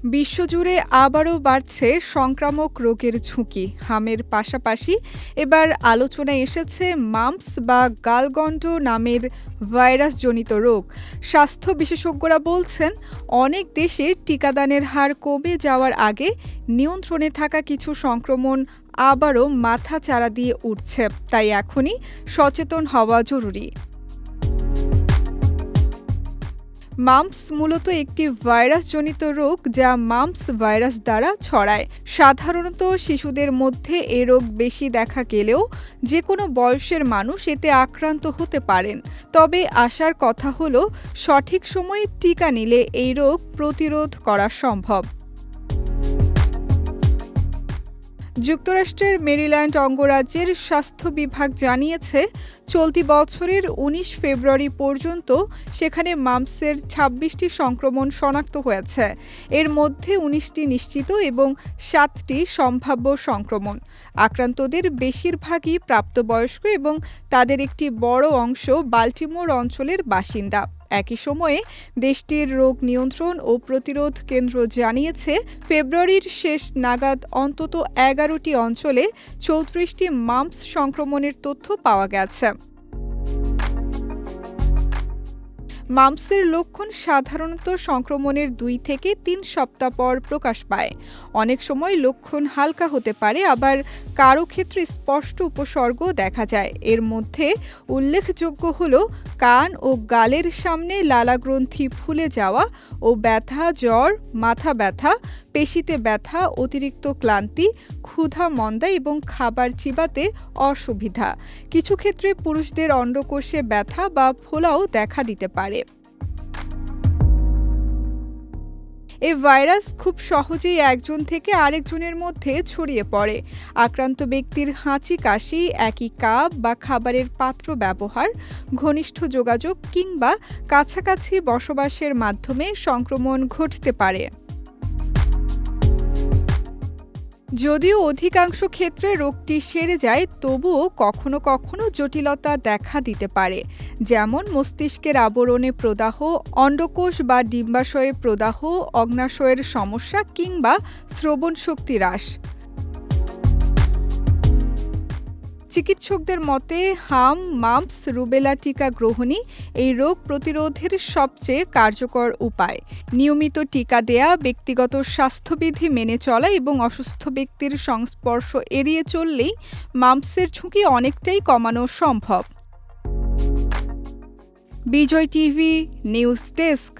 বিশ্বজুড়ে আবারও বাড়ছে সংক্রামক রোগের ঝুঁকি। হামের পাশাপাশি এবার আলোচনায় এসেছে মাম্পস বা গালগন্ড নামের ভাইরাসজনিত রোগ। স্বাস্থ্য বিশেষজ্ঞরা বলছেন, অনেক দেশে টিকাদানের হার কমে যাওয়ার আগে নিয়ন্ত্রণে থাকা কিছু সংক্রমণ আবারও মাথাচাড়া দিয়ে উঠছে। তাই এখনই সচেতন হওয়া জরুরি। মাম্পস মূলত একটি ভাইরাসজনিত রোগ যা মাম্পস ভাইরাস দ্বারা ছড়ায়। সাধারণত শিশুদের মধ্যে এ রোগ বেশি দেখা গেলেও যে কোনো বয়সের মানুষ এতে আক্রান্ত হতে পারেন। তবে আশার কথা হলো, সঠিক সময়ে টিকা নিলে এই রোগ প্রতিরোধ করা সম্ভব। যুক্তরাষ্ট্রের মেরিল্যান্ড অঙ্গরাজ্যের স্বাস্থ্য বিভাগ জানিয়েছে, চলতি বছরের ১৯ ফেব্রুয়ারি পর্যন্ত সেখানে মাম্পসের ২৬টি সংক্রমণ শনাক্ত হয়েছে। এর মধ্যে ১৯টি নিশ্চিত এবং ৭টি সম্ভাব্য সংক্রমণ। আক্রান্তদের বেশিরভাগই প্রাপ্তবয়স্ক এবং তাদের একটি বড় অংশ বাল্টিমোর অঞ্চলের বাসিন্দা। একই সময়ে দেশটির রোগ নিয়ন্ত্রণ ও প্রতিরোধ কেন্দ্র জানিয়েছে, ফেব্রুয়ারির শেষ নাগাদ অন্তত ১১টি অঞ্চলে ৩৪টি মাম্পস সংক্রমণের তথ্য পাওয়া গেছে। মাম্পসের লক্ষণ সাধারণত সংক্রমণের ২ থেকে ৩ সপ্তাহ পর প্রকাশ পায়। অনেক সময় লক্ষণ হালকা হতে পারে, আবার কারো ক্ষেত্রে স্পষ্ট উপসর্গও দেখা যায়। এর মধ্যে উল্লেখযোগ্য হল কান ও গালের সামনে লালাগ্রন্থি ফুলে যাওয়া ও ব্যথা, জ্বর, মাথা ব্যথা, পেশিতে ব্যথা, অতিরিক্ত ক্লান্তি, ক্ষুধা মন্দা এবং খাবার চিবাতে অসুবিধা। কিছু ক্ষেত্রে পুরুষদের অন্ডকোষে ব্যথা বা ফোলাও দেখা দিতে পারে। এই ভাইরাস খুব সহজেই একজন থেকে আরেকজনের মধ্যে ছড়িয়ে পড়ে। আক্রান্ত ব্যক্তির হাঁচি, কাশি, একই কাপ বা খাবারের পাত্র ব্যবহার, ঘনিষ্ঠ যোগাযোগ কিংবা কাছাকাছি বসবাসের মাধ্যমে সংক্রমণ ঘটতে পারে। যদিও অধিকাংশ ক্ষেত্রে রোগটি সেরে যায়, তবুও কখনো কখনো জটিলতা দেখা দিতে পারে, যেমন মস্তিষ্কের আবরণে প্রদাহ, অন্ডকোষ বা ডিম্বাশয়ে প্রদাহ, অগ্ন্যাশয়ের সমস্যা কিংবা শ্রবণ শক্তি হ্রাস। চিকিৎসকদের মতে মাম্পস রুবেলা টিকা গ্রহণই এই রোগ প্রতিরোধের সবচেয়ে কার্যকর উপায়। নিয়মিত টিকা দেয়া, ব্যক্তিগত স্বাস্থ্যবিধি মেনে চলা এবং অসুস্থ ব্যক্তির সংস্পর্শ এড়িয়ে চললেই মাম্পসের ঝুঁকি অনেকটাই কমানো সম্ভব। বিজয় টিভি নিউজ ডেস্ক।